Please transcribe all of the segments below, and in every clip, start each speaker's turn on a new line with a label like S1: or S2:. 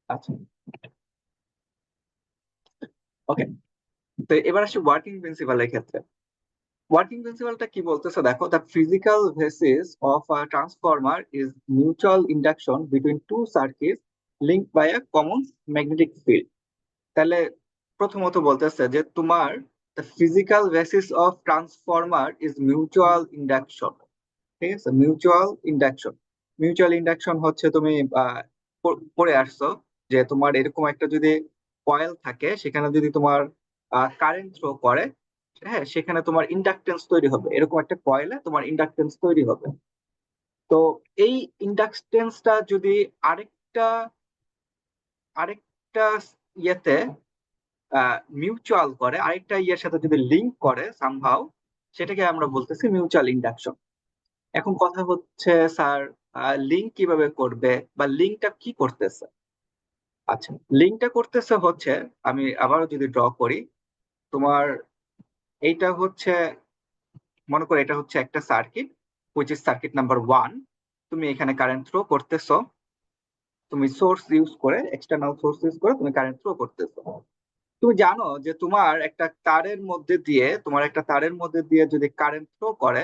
S1: আচ্ছা, ওকে। তো এবার আসি ওয়ার্কিং প্রিন্সিপালের ক্ষেত্রে। ওয়ার্কিং প্রিন্সিপালটা কি বলতেছে দেখো, the physical basis of a transformer is mutual induction between two circuit linked by a common magnetic field. তাহলে প্রথমত বলতেছে যে তোমার the physical basis of transformer is mutual induction. ঠিক আছে, মিউচুয়াল ইন্ডাকশন। মিউচুয়াল ইন্ডাকশন হচ্ছে তুমি পড়ে আসছো যে তোমার এরকম একটা যদি কয়েল থাকে, সেখানে যদি তোমার কারেন্ট থ্রো করে, হ্যাঁ, সেখানে তোমার ইন্ডাকটেন্স তৈরি হবে। এরকম একটা কয়েলে তোমার ইন্ডাকটেন্স তৈরি হবে। তো এই ইন্ডাকটেন্সটা যদি আরেকটা আরেকটা ইয়েতে মিউচুয়াল করে, আরেকটা ইয়ের সাথে যদি লিঙ্ক করে সামহাও, সেটাকে আমরা বলতেছি মিউচুয়াল ইন্ডাকশন। এখন কথা হচ্ছে, স্যার, লিঙ্ক কিভাবে করবে বা লিঙ্কটা কি করতেছে? আচ্ছা, লিঙ্কটা করতেছে হচ্ছে, আমি আবারও যদি ড্র করি, তোমার এইটা হচ্ছে, মনে করো এটা হচ্ছে একটা circuit, which is circuit number 1। তুমি এখানে কারেন্ট থ্রো করতেছো, তুমি সোর্স ইউজ করে, এক্সটার্নাল সোর্স ইউজ করে তুমি কারেন্ট থ্রো করতেছো। তুমি জানো যে তোমার একটা তারের মধ্যে দিয়ে যদি কারেন্ট ফ্লো করে,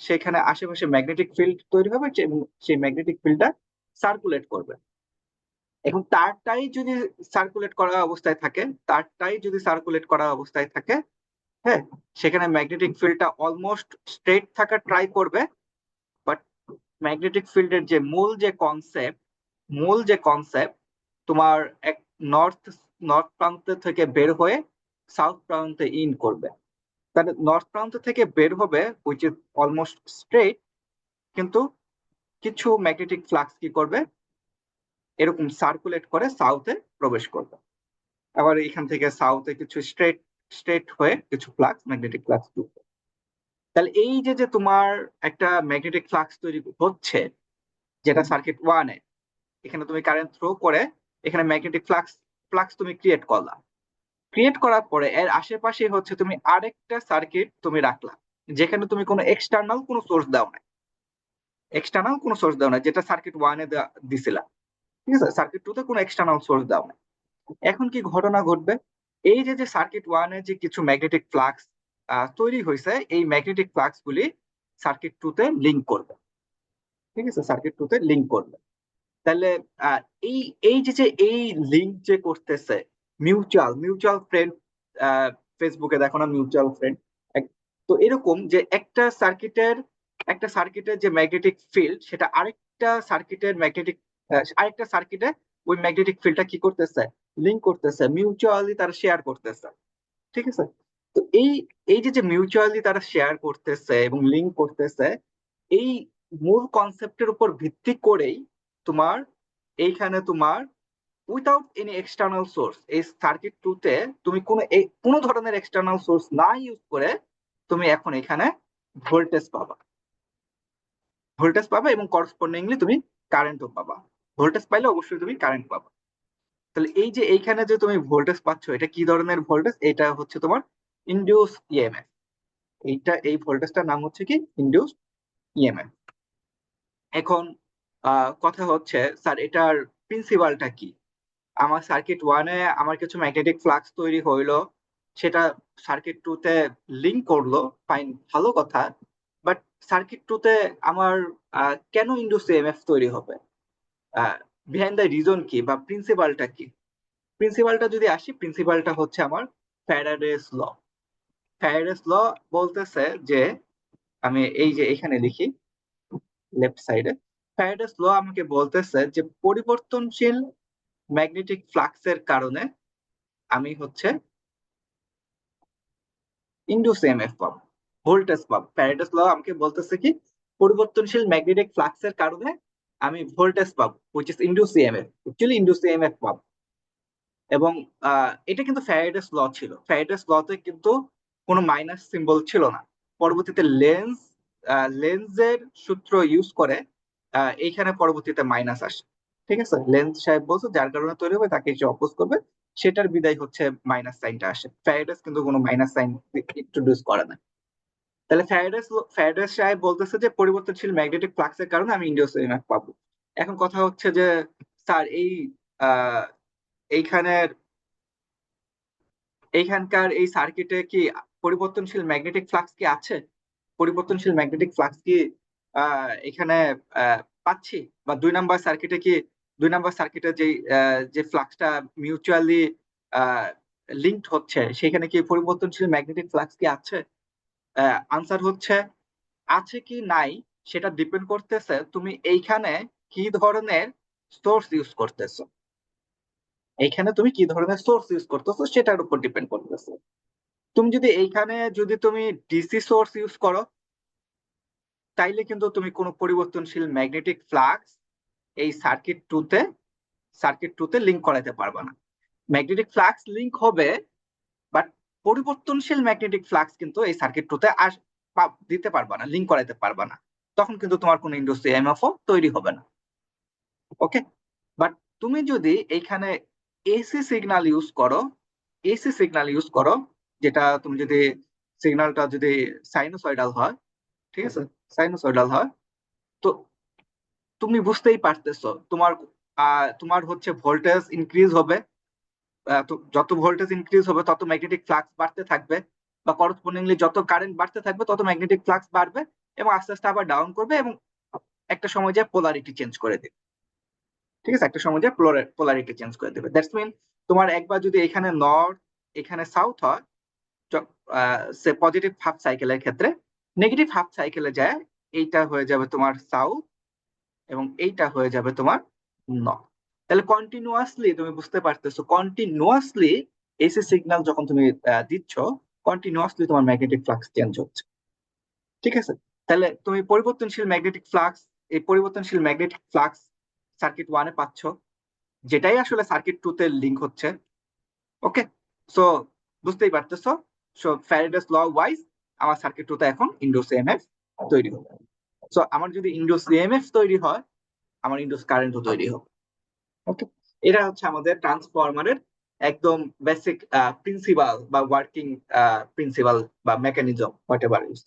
S1: সেখানে আশেপাশে ম্যাগনেটিক ফিল্ড তৈরি হবে, এবং সেই ম্যাগনেটিক ফিল্ডটা সার্কুলেট করবে। এখন তারটাই যদি সার্কুলেট করা অবস্থায় থাকে, হ্যাঁ, সেখানে ম্যাগনেটিক ফিল্ডটা অলমোস্ট স্ট্রেট থাকা ট্রাই করবে। বাট ম্যাগনেটিক ফিল্ডের যে মূল যে কনসেপ্ট তোমার এক নর্থ নর্থ প্রান্ত থেকে বের হয়ে সাউথ প্রান্তে ইন করবে। তাহলে নর্থ প্রান্ত থেকে বের হবে, উইচ ইজ অলমোস্ট স্ট্রেট, কিন্তু কিছু ম্যাগনেটিক ফ্লাক্স কি করবে, এরকম সার্কুলেট করে সাউথে প্রবেশ করবে। আবার এখান থেকে সাউথে কিছু স্ট্রেট স্ট্রেট হয়ে কিছু ফ্লাক্স, ম্যাগনেটিক ফ্লাক্স ঢুকবে। তাহলে এই যে যে তোমার একটা ম্যাগনেটিক ফ্লাক্স তৈরি হচ্ছে, যেটা সার্কিট 1-এ, এখানে তুমি কারেন্ট থ্রো করে এখানে ম্যাগনেটিক ফ্লাক্স ফ্লাক্স তুমি ক্রিয়েট করলা। ক্রিয়েট করার পরে এর আশেপাশে হচ্ছে তুমি আরেকটা সার্কিট তুমি রাখলা, যেখানে তুমি কোনো এক্সটার্নাল কোনো সোর্স দাও না, যেটা সার্কিট 1-এ দিছিলা। ঠিক আছে, সার্কিট 2-তে কোনো এক্সটার্নাল সোর্স দাও না। এখন কি ঘটনা ঘটবে, এই যে যে সার্কিট 1-এ যে কিছু ম্যাগনেটিক ফ্লাক্স তৈরি হয়েছে, এই ম্যাগনেটিক ফ্লাক্স গুলি সার্কিট 2-তে লিঙ্ক করবে। ঠিক আছে, সার্কিট 2-তে লিঙ্ক করবে। তাহলে আহ, এই এই যে যে এই লিঙ্ক যে করতেছে, মিউচুয়াল মিউচুয়াল ফ্রেন্ড, ফেসবুকে দেখো না মিউচুয়াল ফ্রেন্ড। তো এরকম যে একটা সার্কিটের যে ম্যাগনেটিক ফিল্ড, সেটা আরেকটা সার্কিটে ওই ম্যাগনেটিক ফিল্ডটা কি করতেছে, লিঙ্ক করতেছে, মিউচুয়ালি তারা শেয়ার করতেছে। ঠিক আছে। তো এই এই যে যে মিউচুয়ালি তারা শেয়ার করতেছে এবং লিঙ্ক করতেছে, এই মূল কনসেপ্টের উপর ভিত্তি করেই তোমার এইখানে তোমার উইথাউট এনি এক্সটার্নাল সোর্স, এই সার্কিট 2-তে তুমি কোনো ধরনের এক্সটার্নাল সোর্স না ইউজ করে তুমি এখন এখানে ভোল্টেজ পাবা। ভোল্টেজ পাবা এবং করসপন্ডিংলি তুমি কারেন্টও পাবা। ভোল্টেজ পাইলে অবশ্যই তুমি কারেন্ট পাবা। তাহলে এই যে এইখানে যে তুমি ভোল্টেজ পাচ্ছ, এটা কি ধরনের ভোল্টেজ? এটা হচ্ছে তোমার ইনডিউস ইএমএফ। এই ভোল্টেজটার নাম হচ্ছে কি, ইনডিউস ইএমএফ। এখন কথা হচ্ছে, স্যার, এটার প্রিন্সিপালটা কি? আমার সার্কিট 1-এ আমার কিছু ম্যাগনেটিক ফ্লাক্স তৈরি হইলো, সেটা সার্কিট 2-তে লিঙ্ক করলো, ফাইন, ভালো কথা। বাট সার্কিট 2-তে আমার কেন ইনডিউস ইএমএফ তৈরি হবে? বিহাইন্ড দ্য রিজন কি বা প্রিন্সিপালটা কি? প্রিন্সিপালটা যদি আসি, প্রিন্সিপালটা হচ্ছে আমার ফ্যারাডেস ল। ফ্যারাডেস ল বলতেছে যে, আমি এই যে এখানে লিখি লেফট সাইডে, ফ্যারাডেস ল আমাকে বলতেছে যে পরিবর্তনশীল ম্যাগনেটিক ফ্লাক্সের কারণে আমি হচ্ছে ইনডিউস ইএমএফ পাবো, ভোল্টেজ পাবো। ফ্যারাডেস ল আমাকে বলতেছে কি, পরিবর্তনশীল ম্যাগনেটিক ফ্লাক্সের কারণে আমি ভোল্টেজ পাবো, which is induce EMF, actually induce EMF পাবো। এবং এটা কিন্তু ফ্যারাডেস ল ছিল। ফ্যারাডেস লতে কিন্তু কোনো মাইনাস সিম্বল ছিল না। পরবর্তীতে লেন্সের সূত্র ইউজ করে এইখানে পরবর্তীতে মাইনাস আসে। ঠিক আছে, লেন্স সাহেব বলছে যার কারণে তৈরি হবে তাকে যে অপোজ করবে, সেটার বিদায় হচ্ছে মাইনাস সাইনটা আসে। ফ্যারাডেস কিন্তু কোনো মাইনাস সাইন ইন্ট্রোডিউস করে না। তাহলে ফ্যারাডেস সাহেব বলতেছে যে পরিবর্তনশীল ম্যাগনেটিক ফ্লাক্সের কারণে আমি ইনডিউস ইএমএফ পাবো। এখন কথা হচ্ছে যে, স্যার, এই আহ এইখানের এইখানকার এই সার্কিটে কি পরিবর্তনশীল ম্যাগনেটিক ফ্লাক্স কি আছে? পরিবর্তনশীল ম্যাগনেটিক ফ্লাক্স কি এখানে পাচ্ছি? বা 2 নাম্বার সার্কিটে কি 2 নাম্বার সার্কিটে যে ফ্লাক্সটা মিউচুয়ালি লিঙ্কড হচ্ছে সেখানে কি পরিবর্তনশীল ম্যাগনেটিক ফ্লাক্স কি আছে? আনসার হচ্ছে আছে কি নাই সেটা ডিপেন্ড করতেছে তুমি এইখানে কি ধরনের সোর্স ইউজ করতেছো। এইখানে তুমি কি ধরনের সোর্স ইউজ করতেছো সেটার উপর ডিপেন্ড করতেছে। তুমি যদি এইখানে যদি তুমি ডিসি সোর্স ইউজ করো তাইলে কিন্তু তুমি কোনো পরিবর্তনশীল ম্যাগনেটিক ফ্লাক্স এই সার্কিট টুতে লিংক করাতে পারবে না। ম্যাগনেটিক ফ্লাক্স লিংক হবে, বাট পরিবর্তনশীল ম্যাগনেটিক ফ্লাক্স কিন্তু এই সার্কিট টুতে দিতে পারবা না, লিংক করাতে পারবা না। তখন কিন্তু তোমার কোনো ইন্ডাস্ট্রি এমএফও তৈরি হবে না। ওকে, বাট তুমি যদি এইখানে এসি সিগন্যাল ইউজ করো, এসি সিগন্যাল ইউজ করো, যেটা তুমি যদি সিগন্যালটা যদি সাইনোসয়েডাল হয়, ঠিক আছে, সাইনোসয়েডাল হয়, তো তুমি বুঝতেই পারতেছো তোমার হচ্ছে ভোল্টেজ ইনক্রিজ হবে। তো যত ভোল্টেজ ইনক্রিজ হবে তত ম্যাগনেটিক ফ্লাক্স বাড়তে থাকবে, বা করসপন্ডিংলি যত কারেন্ট বাড়তে থাকবে তত ম্যাগনেটিক ফ্লাক্স বাড়বে, এবং আস্তে আস্তে আবার ডাউন করবে, এবং একটা সময় যায় পোলারিটি চেঞ্জ করে দেবে। ঠিক আছে, একটা সময় যায় পোলারিটি চেঞ্জ করে দেবে। দ্যাটস মিন তোমার একবার যদি এখানে নর্থ এখানে সাউথ হয়, সে পজিটিভ হাফ সাইকেলের ক্ষেত্রে, নেগেটিভ হাফ সাইকেলে যায় এইটা হয়ে যাবে তোমার সাউথ, এবং এইটা হয়ে যাবে তোমার নর্থ। তাহলে কন্টিনিউয়াসলি তুমি বুঝতে পারতেছো, কন্টিনিউয়াসলি এসি সিগন্যাল যখন তুমি দিচ্ছ, কন্টিনিউয়াসলি তোমার ম্যাগনেটিক ফ্লাক্স চেঞ্জ হচ্ছে। ঠিক আছে, তাহলে তুমি পরিবর্তনশীল ম্যাগনেটিক ফ্লাক্স, এই পরিবর্তনশীল ম্যাগনেটিক ফ্লাক্স সার্কিট ওয়ানে পাচ্ছ, যেটাই আসলে সার্কিট টু তে লিংক হচ্ছে। ওকে, সো বুঝতেই পারতেছো, সো ফ্যারাডেস ল ওয়াইজ আমার সার্কিট টু তে এখন ইন্ডুস ইএমএফ তৈরি হবে। সো আমার যদি ইন্ডুস ইএমএফ তৈরি হয়, আমার ইন্ডুস কারেন্টও তৈরি হবে। ওকে, এটা হচ্ছে আমাদের ট্রান্সফরমারের একদম বেসিক প্রিন্সিপাল বা ওয়ার্কিং প্রিন্সিপাল বা মেকানিজম, হোয়াট এভার ইউজ।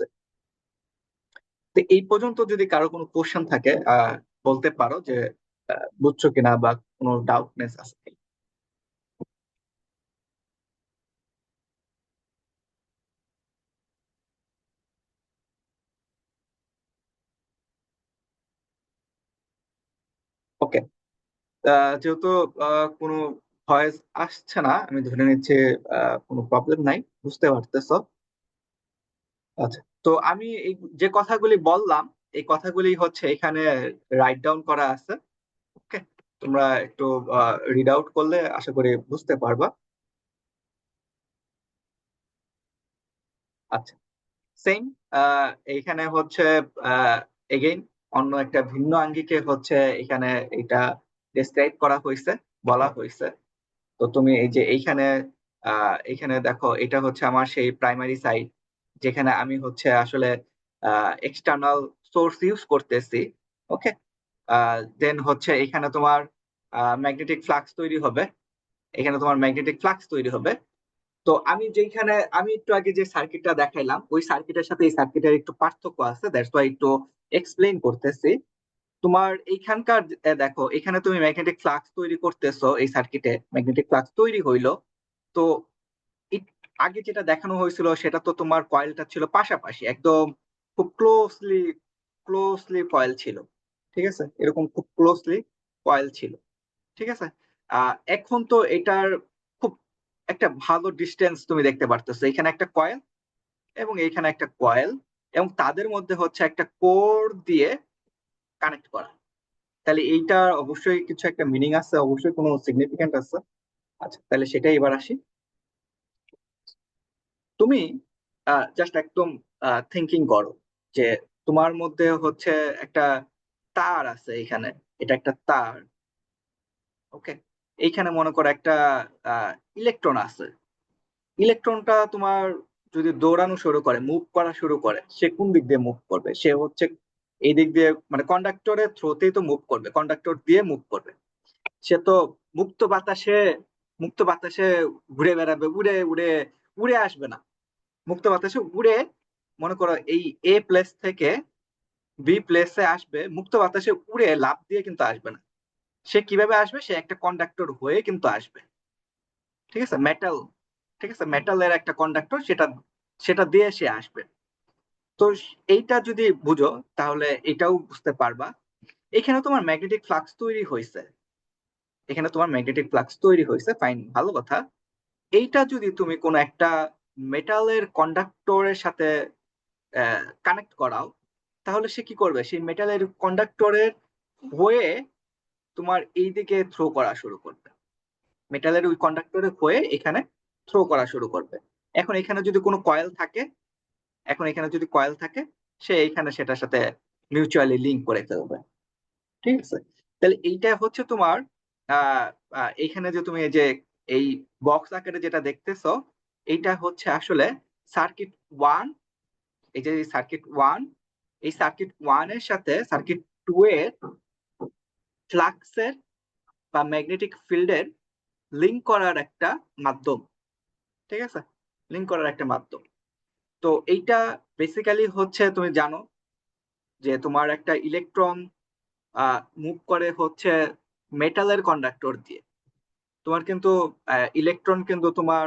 S1: তো এই পর্যন্ত যদি কারো কোনো কোশ্চেন থাকে বলতে পারো যে বুঝছো কিনা বা কোনো ডাউটনেস আছে কি? ওকে, যেহেতু কোনো ভয়েস আসছে না, আমি ধরে নিচ্ছি কোনো প্রবলেম নাই, বুঝতে পারতেছো। আচ্ছা, তো আমি এই যে কথাগুলি বললাম, এই কথাগুলি হচ্ছে এখানে রাইট ডাউন করা আছে। ওকে, তোমরা একটু রিড আউট করলে আশা করি বুঝতে পারবা। আচ্ছা, সেম এইখানে হচ্ছে এগেইন অন্য একটা ভিন্ন আঙ্গিকে হচ্ছে এখানে এটা ডেসক্রাইব করা হয়েছে, বলা হয়েছে। তো তুমি এই যে এইখানে দেখো, এটা হচ্ছে আমার সেই প্রাইমারি সাইড, যেখানে আমি হচ্ছে আসলে এক্সটার্নাল সোর্স ইউজ করতেছি। ওকে, দেন হচ্ছে এখানে তোমার ম্যাগনেটিক ফ্লাক্স তৈরি হবে, এখানে তোমার ম্যাগনেটিক ফ্লাক্স তৈরি হবে। তো আমি একটু আগে যে সার্কিটটা দেখাইলাম, ওই সার্কিটের সাথে এই সার্কিটের একটু পার্থক্য আছে, দ্যাটস ওয়াই একটু এক্সপ্লেইন করতেছি। তোমার এইখানকার দেখো, এখানে তুমি ম্যাগনেটিক ফ্লাক্স তৈরি করতেছো, এই সার্কিটে ম্যাগনেটিক ফ্লাক্স তৈরি হইলো। তো আগে যেটা দেখানো হয়েছিল সেটা তো তোমার কয়েলটা ছিল পাশাপাশি একদম, খুব ক্লোজলি কয়েল ছিল। ঠিক আছে, এরকম খুব ক্লোজলি কয়েল ছিল। ঠিক আছে, এখন তো এটার খুব একটা ভালো ডিস্টেন্স তুমি দেখতে পারতেছো, এখানে একটা কয়েল এবং এইখানে একটা কয়েল, এবং তাদের মধ্যে হচ্ছে একটা কোর দিয়ে কানেক্ট করা। তাহলে এইটার অবশ্যই কিছু একটা মিনিং আছে, অবশ্যই কোনো সিগনিফিকেন্ট আছে। আচ্ছা, তাহলে সেটাই এবার আসি। তুমি জাস্ট একদম থিঙ্কিং করো যে তোমার মধ্যে হচ্ছে একটা তার আছে এখানে, এটা একটা তার। ওকে, এইখানে মনে করো একটা ইলেকট্রন আছে। ইলেকট্রনটা তোমার যদি দৌড়ানো শুরু করে, মুভ করা শুরু করে, সে কোন দিক দিয়ে মুভ করবে? সে হচ্ছে এই দিক দিয়ে, মানে কন্ডাক্টরের থ্রোতেই তো মুভ করবে, কন্ডাক্টর দিয়ে মুভ করবে। সে তো মুক্ত বাতাসে মুক্ত বাতাসে ঘুরে বেড়াবে, উড়ে উড়ে উড়ে আসবে না। মুক্ত বাতাসে উড়ে, মনে করো এই এ প্লেস থেকে বি প্লেসে আসবে, মুক্ত বাতাসে উড়ে লাফ দিয়ে কিন্তু আসবে না। সে কিভাবে আসবে, সে একটা কন্ডাক্টর হয়ে কিন্তু আসবে। ঠিক আছে, মেটাল, ঠিক আছে, মেটালের একটা কন্ডাক্টর, সেটা সেটা দিয়ে সে আসবে। তো এইটা যদি বুঝো তাহলে এটাও বুঝতে পারবা। এখানে তোমার ম্যাগনেটিক ফ্লাক্স তৈরি হয়েছে, এখানে তোমার ম্যাগনেটিক ফ্লাক্স তৈরি হয়েছে, ফাইন, ভালো কথা। এইটা যদি তুমি কোনো একটা মেটালের কন্ডাক্টরের সাথে কানেক্ট করাও, তাহলে সে কি করবে, সেই মেটালের কন্ডাক্টরের হয়ে তোমার এই দিকে থ্রো করা শুরু করবে, মেটালের ওই কন্ডাক্টরের হয়ে এখানে থ্রো করা শুরু করবে। এখন এখানে যদি কোনো কয়েল থাকে, এখন এখানে যদি কয়েল থাকে, সে এইখানে সেটার সাথে মিউচুয়ালি লিঙ্ক করে ফেলবে। ঠিক আছে, তাহলে এইটা হচ্ছে তোমার এইখানে যে তুমি এই যে এই বক্স আকারে যেটা দেখতেছো, এইটা হচ্ছে আসলে সার্কিট ওয়ান। এই যে সার্কিট ওয়ান, এই সার্কিট ওয়ান এর সাথে সার্কিট টু এর ফ্লাক্সের বা ম্যাগনেটিক ফিল্ডের লিঙ্ক করার একটা মাধ্যম। ঠিক আছে, লিঙ্ক করার একটা মাধ্যম। তো এইটা বেসিক্যালি হচ্ছে, তুমি জানো যে তোমার একটা ইলেকট্রন মুভ করে হচ্ছে মেটালের কন্ডাক্টর দিয়ে। তোমার কিন্তু ইলেকট্রন কিন্তু তোমার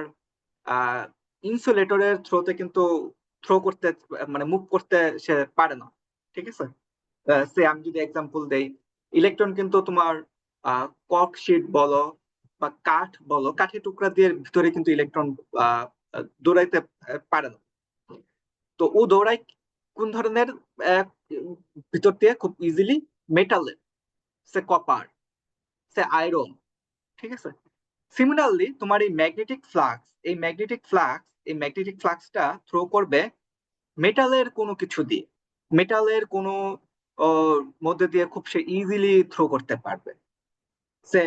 S1: ইনসুলেটরের থ্রোতে কিন্তু থ্রো করতে, মানে মুভ করতে সে পারে না। ঠিক আছে, সে আমি যদি এক্সাম্পল দেই, ইলেকট্রন কিন্তু তোমার কক শিট বলো বা কাঠ বলো, কাঠের টুকরা দিয়ে ভিতরে কিন্তু ইলেকট্রন দৌড়াইতে পারে না। তো ও দৌড়ায় কোন ধরনের আহ, ভিতর দিয়ে, খুব ইজিলি মেটালের, সে কপার, সে আয়রন। ঠিক আছে, সিমিলারলি তোমার এই ম্যাগনেটিক ফ্লাক্স, এই ম্যাগনেটিক ফ্লাক্সটা থ্রো করবে মেটালের কোনো কিছু দিয়ে, মেটালের কোনো মধ্যে দিয়ে খুব সে ইজিলি থ্রো করতে পারবে। সে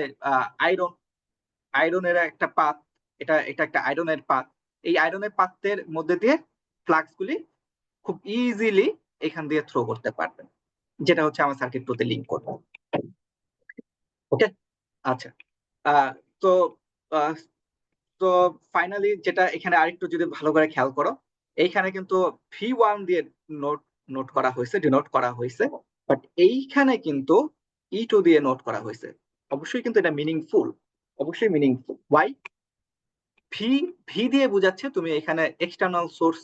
S1: আয়রন, আয়রনের একটা পাত, এটা এটা একটা আয়রনের পাত, এই আয়রনের পাতের মধ্যে দিয়ে ফ্লাক্স গুলি খুব ইজিলি এখান দিয়ে থ্রো করতে পারবে, যেটা হচ্ছে আমার সার্কিট প্রতি লিঙ্ক করবে। ওকে, আচ্ছা। আহ, তো আহ, তো ফাইনালি যেটা এখানে আরেকটু যদি ভালো করে খেয়াল করো, এইখানে কিন্তু V1 দিয়ে নোট নোট করা হয়েছে, ডিনোট করা হয়েছে, বাট এইখানে কিন্তু E2 দিয়ে নোট করা হয়েছে। অবশ্যই কিন্তু এটা মিনিংফুল, অবশ্যই মিনিংফুল। ওয়াই? ভি, ভি দিয়ে বোঝাচ্ছে তুমি এখানে এক্সটার্নাল সোর্স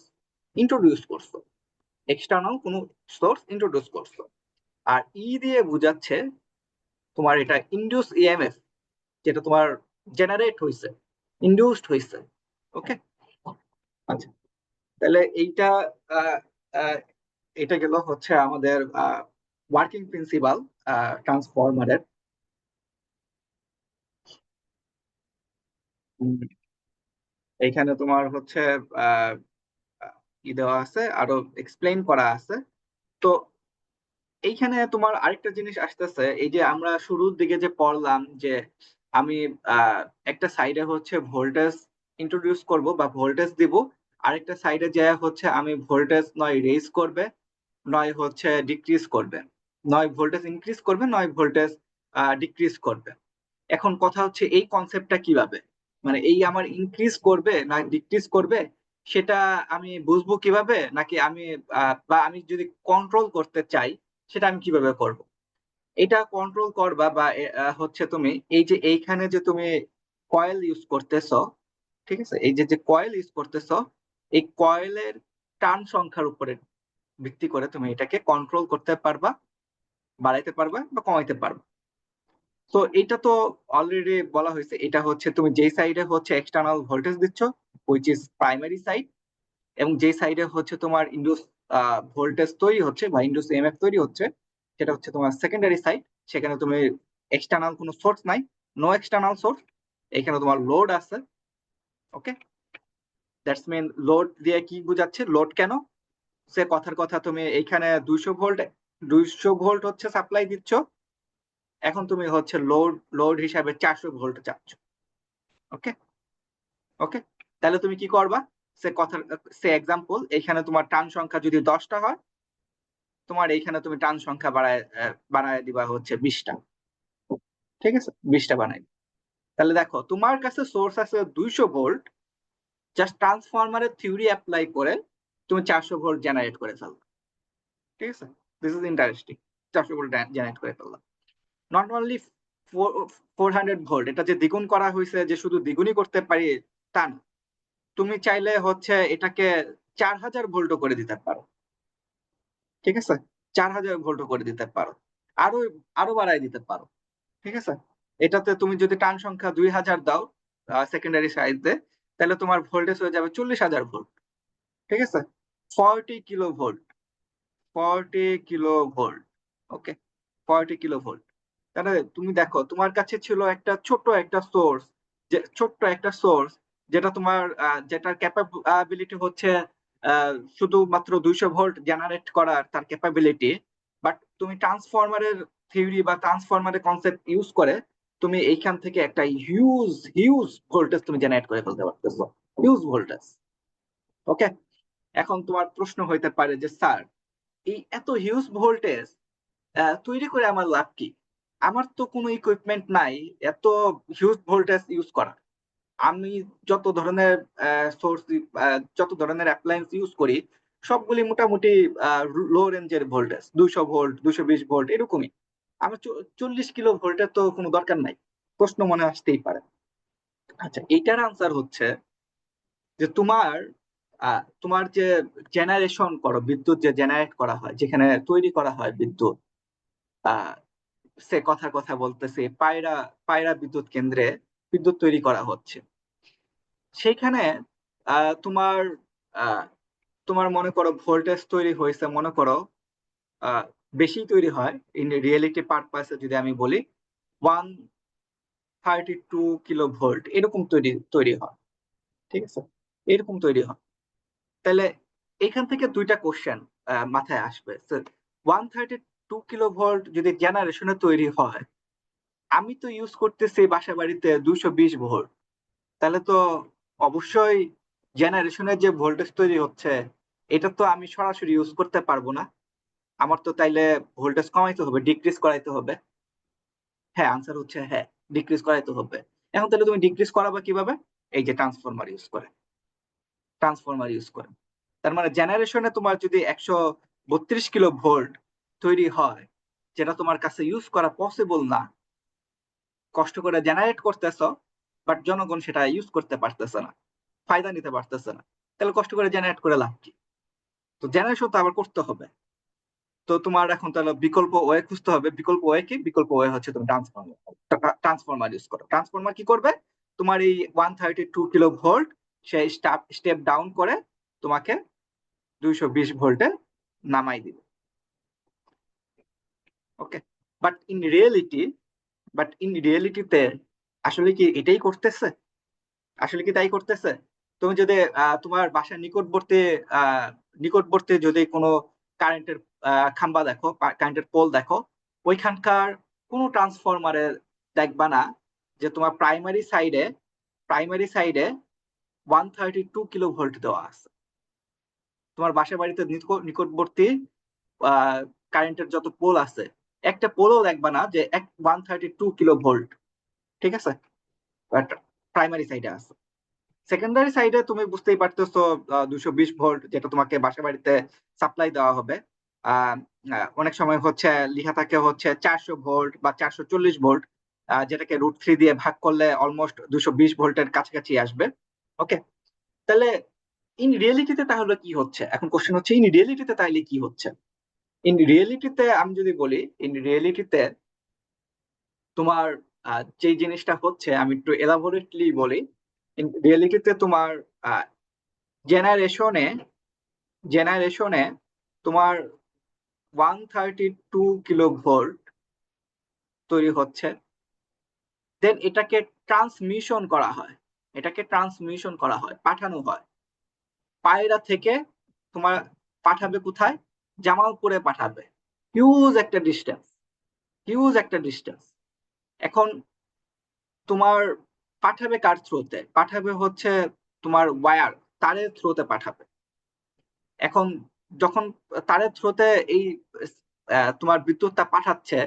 S1: ইন্ট্রোডিউস করছো, এক্সটার্নাল কোনো সোর্স ইন্ট্রোডিউস করছো। আর ই দিয়ে বোঝাচ্ছে তোমার এটা ইনডিউস ইএমএফ, যেটা তোমার জেনারেট হয়েছে, ইনডিউসড হয়েছে। ওকে, আচ্ছা। তাহলে এইটা আহ, আহ, এটা গেল হচ্ছে আমাদের ওয়ার্কিং প্রিন্সিপাল ট্রান্সফরমারের। এইখানে তোমার হচ্ছে আহ, ই দেওয়া আছে, আরো এক্সপ্লেইন করা আছে। তো এইখানে তোমার আরেকটা জিনিস আসতেছে, এই যে আমরা শুরুর দিকে যে পড়লাম যে আমি আহ, একটা সাইডে হচ্ছে ভোল্টেজ ইন্ট্রোডিউস করব বা ভোল্টেজ দিব, আরেকটা সাইডে যে হচ্ছে আমি ভোল্টেজ নয় রেজ করবে, নয় হচ্ছে ডিক্রিজ করবে, নয় ভোল্টেজ ইনক্রিজ করবে, নয় ভোল্টেজ ডিক্রিজ করবে। এখন কথা হচ্ছে এই কনসেপ্টটা কিভাবে, মানে এই আমার ইনক্রিজ করবে না ডিক্রিজ করবে, সেটা আমি বুঝবো কিভাবে, নাকি আমি বা আমি যদি কন্ট্রোল করতে চাই, সেটা আমি কিভাবে করব? এটা কন্ট্রোল করবা বা হচ্ছে তুমি এই যে এইখানে যে তুমি কয়েল ইউজ করতেছো, ঠিক আছে, এই যে যে কয়েল ইউজ করতেছো, এই কয়েলের টার্ন সংখ্যার উপরে ভিত্তি করে তুমি এটাকে কন্ট্রোল করতে পারবা, বাড়াইতে পারবা বা কমাইতে পারবা। তো এটা তো অলরেডি বলা হয়েছে, এটা হচ্ছে তুমি যেই সাইডে হচ্ছে এক্সটার্নাল ভোল্টেজ দিচ্ছ, হুইচ ইজ প্রাইমারি সাইড, এবং যেই সাইডে হচ্ছে তোমার ইন্ডুস ভোল্টেজ তৈরি হচ্ছে বা ইন্ডুস ইএমএফ তৈরি হচ্ছে, সেটা হচ্ছে তোমার সেকেন্ডারি সাইড। সেখানে তুমি এক্সটার্নাল কোনো সোর্স নাই, নো এক্সটার্নাল সোর্স, এখানে তোমার লোড আছে। ওকে, দ্যাটস মিন লোড দিয়ে কি বোঝাচ্ছে, লোড কেন, সে কথার কথা তুমি এইখানে 200 ভোল্ট, 200 ভোল্ট হচ্ছে সাপ্লাই দিচ্ছ, এখন তুমি হচ্ছে লোড, লোড হিসাবে 400 ভোল্ট চাচ্ছ। ওকে, ওকে, তাহলে তুমি কি করবা, সে কথা, সে এক্সাম্পল, এখানে তোমার টার্ন সংখ্যা যদি 10টা হয়, তোমার এইখানে তুমি টার্ন সংখ্যা বাড়ায় বানায় দিবা হচ্ছে 20টা। ঠিক আছে, 20টা বানাই। তাহলে দেখো তোমার কাছে সোর্স আছে 200 ভোল্ট, জাস্ট ট্রান্সফরমারের থিওরি অ্যাপ্লাই করে তুমি 400 ভোল্ট জেনারেট করে ফেলবে। ঠিক আছে, this is interesting, 400 volt generate করে ফেললাম। নট অনলি 400 ভোল্ট, এটা যে দ্বিগুণ করা হয়েছে যে শুধু দ্বিগুণই করতে পারি তা না। তুমি চাইলে হচ্ছে এটাকে 4000 ভোল্টও করে দিতে পারো। ঠিক আছে, 4000 ভোল্টও করে দিতে পারো, আরো আরো বাড়াই দিতে পারো। ঠিক আছে, এটাতে তুমি যদি টার্ন সংখ্যা 2000 দাও সেকেন্ডারি সাইডে, তাহলে তোমার ভোল্টেজ হয়ে যাবে 40,000 ভোল্ট। ঠিক আছে, 40 কিলো ভোল্ট, 40 কিলোভোল্ট। ওকে, 40 কিলোভোল্ট। তাহলে তুমি দেখো তোমার কাছে ছিল একটা ছোট্ট একটা সোর্স, যে ছোট্ট একটা সোর্স যেটা তোমার যেটার ক্যাপাবিলিটি হচ্ছে শুধুমাত্র 200 ভোল্ট জেনারেট করার তার ক্যাপাবিলিটি। বাট তুমি ট্রান্সফরমারের থিওরি বা ট্রান্সফরমারের কনসেপ্ট ইউজ করে তুমি এইখান থেকে একটা হিউজ হিউজ ভোল্টেজ তুমি জেনারেট করে ফেলতে পারতেছো, হিউজ ভোল্টেজ। ওকে, এখন তোমার প্রশ্ন হইতে পারে যে স্যার, এই এত হিউজ ভোল্টেজ তৈরি করে আমার লাভ কি? আমার তো কোনো ইকুইপমেন্ট নাই এত হিউজ ভোল্টেজ ইউজ করা। আমি যত ধরনের সোর্স, যত ধরনের অ্যাপ্লায়েন্স ইউজ করি সবগুলি মোটামুটি লো রেঞ্জের ভোল্টেজ, 200 ভোল্ট, 220 ভোল্ট এরকমই। আমার 40 কিলো ভোল্টের তো কোনো দরকার নাই। প্রশ্ন মনে আসতেই পারে। আচ্ছা, এইটার আনসার হচ্ছে যে তোমার যে জেনারেশন করো, বিদ্যুৎ যে জেনারেট করা হয়, যেখানে তৈরি করা হয় বিদ্যুৎ, আহ সে কথার কথা বলতেছে পায়রা পায়রা বিদ্যুৎ কেন্দ্রে বিদ্যুৎ তৈরি করা হচ্ছে। সেইখানে আহ, তোমার আহ, তোমার মনে করো ভোল্টেজ তৈরি হয়েছে, মনে করো আহ, বেশি তৈরি হয়। ইন রিয়েলিটি পারপাসে যদি আমি বলি 132 কিলো ভোল্ট এরকম তৈরি তৈরি হয়। ঠিক আছে, এরকম তৈরি হয়। তাহলে এখান থেকে দুইটা কোশ্চেন মাথায় আসবে। 132 কিলো ভোল্ট যদি জেনারেশনে তৈরি হয়, আমি তো ইউজ করতেছি বাসা বাড়িতে 220 ভোল্ট, তাহলে তো অবশ্যই জেনারেশনের যে ভোল্টেজ তৈরি হচ্ছে এটা তো আমি সরাসরি ইউজ করতে পারবো না। আমার তো তাইলে ভোল্টেজ কমাইতে হবে, ডিক্রিজ করাইতে হবে। হ্যাঁ, আনসার হচ্ছে হ্যাঁ, ডিক্রিজ করাইতে হবে। এখন তাহলে তুমি ডিক্রিজ করাবা কিভাবে? এই যে ট্রান্সফরমার ইউজ করে, ট্রান্সফরমার ইউজ করে। তার মানে জেনারেশনে তোমার যদি 132 কিলো ভোল্ট তৈরি হয়, যেটা তোমার কাছে ইউজ করা পসিবল না, কষ্ট করে জেনারেট করতেছ বাট জনগণ সেটা ইউজ করতে পারতেছে না, ফায়দা নিতে পারতেছে না, তাহলে কষ্ট করে জেনারেট করে লাভ কি? তো জেনারেশন তো আবার করতে হবে। তো তোমার এখন তাহলে বিকল্প ওয়ে খুঁজতে হবে। বিকল্প ওয়ে কি? বিকল্প ওয়ে হচ্ছে তুমি ট্রান্সফরমার, ট্রান্সফরমার ইউজ করো। ট্রান্সফরমার কি করবে? তোমার এই 132 কিলো ভোল্ট সে স্টেপ ডাউন করে তোমাকে 220 ভোল্টে নামাই দিবে। Okay, but in reality but in রিয়েলিটিতে আসলে কি এটাই করতেছে? আসলে কি তাই করতেছে? তুমি যদি তোমার বাসার নিকটবর্তী আহ নিকটবর্তী যদি কোনো কারেন্টের খাম্বা দেখো, কারেন্টের পোল দেখো, ওইখানকার কোনো ট্রান্সফরমারে দেখবা না যে তোমার প্রাইমারি সাইডে 132 কিলো ভোল্ট দেওয়া আছে। তোমার বাসা বাড়িতে নিকটবর্তী কারেন্টের যত পোল আছে, একটা পোলও দেখবা না যে 132 কিলো ভোল্ট। ঠিক আছে, প্রাইমারি সাইডে আছে। সেকেন্ডারি সাইডে তুমি বুঝতেই পারতেছো 220 ভোল্ট যেটা তোমাকে বাসা বাড়িতে সাপ্লাই দেওয়া হবে। আহ, অনেক সময় হচ্ছে লেখা থাকে হচ্ছে 400 ভোল্ট বা 440 ভোল্ট, যেটাকে √3 দিয়ে ভাগ করলে অলমোস্ট 220 ভোল্টের কাছাকাছি আসবে। ওকে, তাহলে ইন রিয়েলিটিতে তাহলে কি হচ্ছে? এখন কোশ্চেন হচ্ছে ইন রিয়েলিটিতে তাহলে কি হচ্ছে। ইন রিয়েলিটিতে আমি যদি বলি, ইন রিয়েলিটিতে তোমার যে জিনিসটা হচ্ছে আমি একটু এলাবোরেটলি বলি। ইন রিয়েলিটিতে তোমার জেনারেশনে জেনারেশনে তোমার 132 কিলো ভোল্ট তৈরি হচ্ছে, দেন এটাকে ট্রান্সমিশন করা হয়, পাঠানো হয় পায়রা থেকে। তোমার পাঠাবে কোথায়? জামালপুরে পাঠাবে। হিউজ একটা ডিস্টেন্স, হিউজ একটা ডিস্টেন্স। এখন তোমার পাঠাবে কার থ্রুতে? পাঠাবে হচ্ছে তোমার ওয়্যার, তারের থ্রুতে পাঠাবে। এখন যখন তারের থ্রুতে এই তোমার বিদ্যুৎটা পাঠাচ্ছে,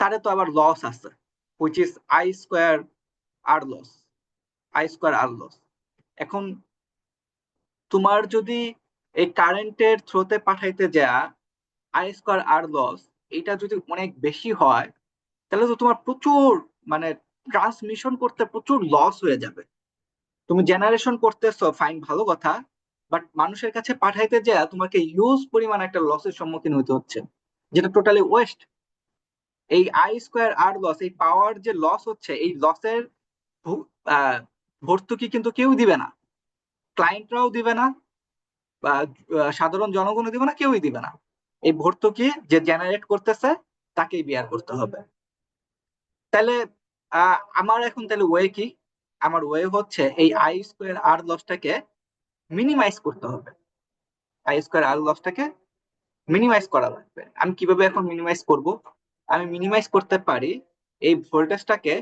S1: তারে তো আবার লস আছে, which is I square R loss, I square R loss. এখন তোমার যদি এই কারেন্টের থ্রোতে পাঠাইতে যা আই স্কোয়ার আর লস, এটা যদি অনেক বেশি হয়, তাহলে তো তোমার প্রচুর মানে ট্রান্সমিশন করতে প্রচুর লস হয়ে যাবে। তুমি জেনারেশন করতেছো ফাইন, ভালো কথা, বাট মানুষের কাছে পাঠাইতে যা তোমাকে ইউজ পরিমাণ একটা লসের সম্মুখীন হতে হচ্ছে, যেটা টোটালি ওয়েস্ট। এই আই স্কোয়ার আর লস, এই পাওয়ার যে লস হচ্ছে, এই লসের ভর্তুকি কিন্তু কেউ দিবে না, ক্লায়েন্টরাও দিবে না, বা সাধারণ জনগণও দিবে না, কেউই দিবে না। এই ভর্তুকি যে জেনারেট করতেছে তাকেই বিয়ার করতে হবে। তাহলে আমার এখন তাহলে ওয়ে কি? আমার ওয়ে হচ্ছে এই আই স্কোয়ার আর লসটাকে মিনিমাইজ করতে হবে। আই স্কোয়ার আর লসটাকে মিনিমাইজ করা লাগবে। আমি কিভাবে এখন মিনিমাইজ করব? আমি মিনিমাইজ করতে পারি এই ভোল্টেজটাকে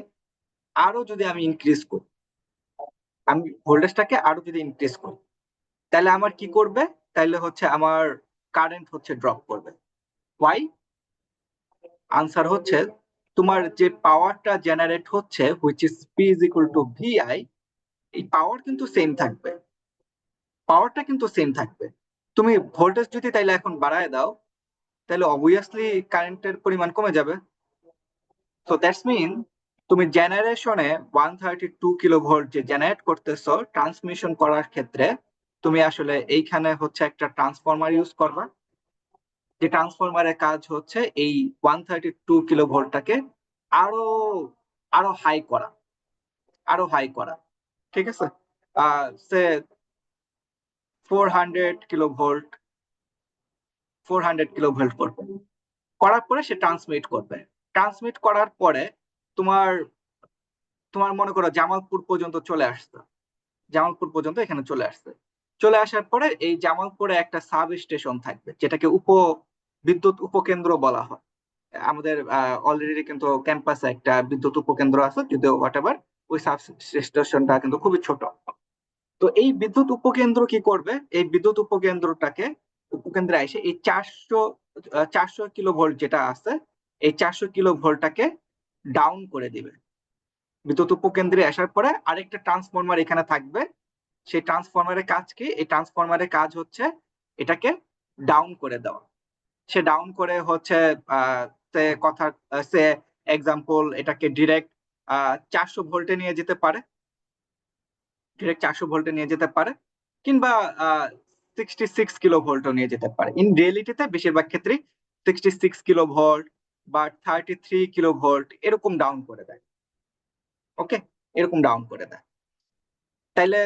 S1: আরো যদি আমি ইনক্রিজ করি, আমি ভোল্টেজটাকে আরো যদি ইনক্রিজ করি, তাহলে আমার কি করবে? তাহলে হচ্ছে আমার কারেন্ট হচ্ছে ড্রপ করবে। ওয়াই? আনসার হচ্ছে, তোমার যে পাওয়ারটা জেনারেট হচ্ছে which is P is equal to VI, এই পাওয়ার কিন্তু সেম থাকবে, পাওয়ারটা কিন্তু সেম থাকবে। তুমি ভোল্টেজ যদি তাইলে এখন বাড়ায় দাও, তাহলে অবভিয়াসলি কারেন্টের পরিমাণ কমে যাবে। তো দ্যাটস মিন তুমি জেনারেশনে 132 কিলো ভোল্ট যে জেনারেট করতেছো ট্রান্সমিশন করার ক্ষেত্রে, তুমি আসলে এইখানে হচ্ছে একটা ট্রান্সফরমার ইউজ করবা, যে ট্রান্সফরমারের কাজ হচ্ছে এই 132 কিলো ভোল্টটাকে আরো আরো হাই করা, আরো হাই করা। ঠিক আছে? সে 400 কিলোভোল্ট, 400 কিলোভোল্ট করবে, করার পরে সে ট্রান্সমিট করবে। ট্রান্সমিট করার পরে তোমার তোমার মনে করো জামালপুর পর্যন্ত চলে আসছে, জামালপুর পর্যন্ত এখানে চলে আসছে। চলে আসার পরে এই জামালপুরে একটা সাব স্টেশন থাকবে, যেটাকে বিদ্যুৎ উপকেন্দ্র বলা হয়। আমাদের অলরেডি কিন্তু ক্যাম্পাসে একটা বিদ্যুৎ উপকেন্দ্র আছে, যদিও হোয়াট এভার, ওই সাব স্টেশনটা কিন্তু খুবই ছোট। তো এই বিদ্যুৎ উপকেন্দ্র কি করবে? এই বিদ্যুৎ উপকেন্দ্রে এসে এই 400 কিলোভোল্ট যেটা আছে, এই 400 কিলোভোল্টটাকে ডাউন করে দিবে। বিদ্যুৎ উপকেন্দ্রে আসার পরে আরেকটা ট্রান্সফরমার এখানে থাকবে। সেই ট্রান্সফরমারের কাজ কি? এই ট্রান্সফরমারের কাজ হচ্ছে এটাকে ডাউন করে দেওয়া। সে ডাউন করে হচ্ছে আহ সে কথা সে এক্সাম্পল এটাকে ডিরেক্ট 400 ভোল্টে নিয়ে যেতে পারে, ডিরেক্ট 400 ভোল্টে নিয়ে যেতে পারে, কিংবা 66 কিলোভোল্টও নিয়ে যেতে পারে। ইন রিয়েলিটিতে বেশিরভাগ ক্ষেত্রে 66 কিলোভোল্ট বা 33 কিলোভোল্ট এরকম ডাউন করে দেয়। ওকে, এরকম ডাউন করে দেয়। তাইলে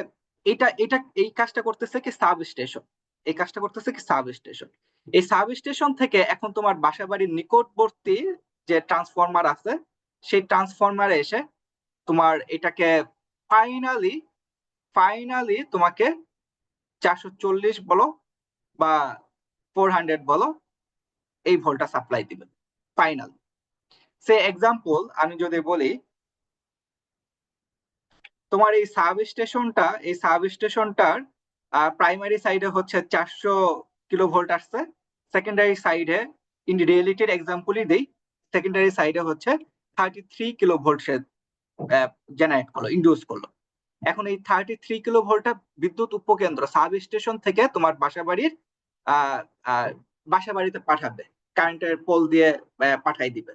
S1: এটা এটা এই কাজটা করতেছে কি সাব স্টেশন, এই কাজটা করতেছে কি সাব স্টেশন। এই সাব স্টেশন থেকে এখন তোমার বাসা বাড়ির নিকটবর্তী যে ট্রান্সফরমার আছে, সেই ট্রান্সফরমারে এসে তোমার এটাকে ফাইনালি ফাইনালি তোমাকে 440 বলো বা 400 বলো, এই ভোল্টটা সাপ্লাই দিবে ফাইনাল। সে এক্সাম্পল আমি যদি বলি, তোমার এই সাব স্টেশনটার প্রাইমারি সাইডে হচ্ছে 400 কিলোভোল্ট আসছে, সেকেন্ডারি সাইডে, ইন রিয়েলিটির এক্সাম্পলই দেই, সেকেন্ডারি সাইডে হচ্ছে 33 কিলোভোল্ট সে জেনারেট করলো, ইন্ডিউস করলো। এখন এই 33 কিলোভোল্টটা বিদ্যুৎ উপকেন্দ্র সাব স্টেশন থেকে তোমার আহ আহ বাসা বাড়িতে পাঠাবে, কারেন্টের পোল দিয়ে পাঠাই দিবে।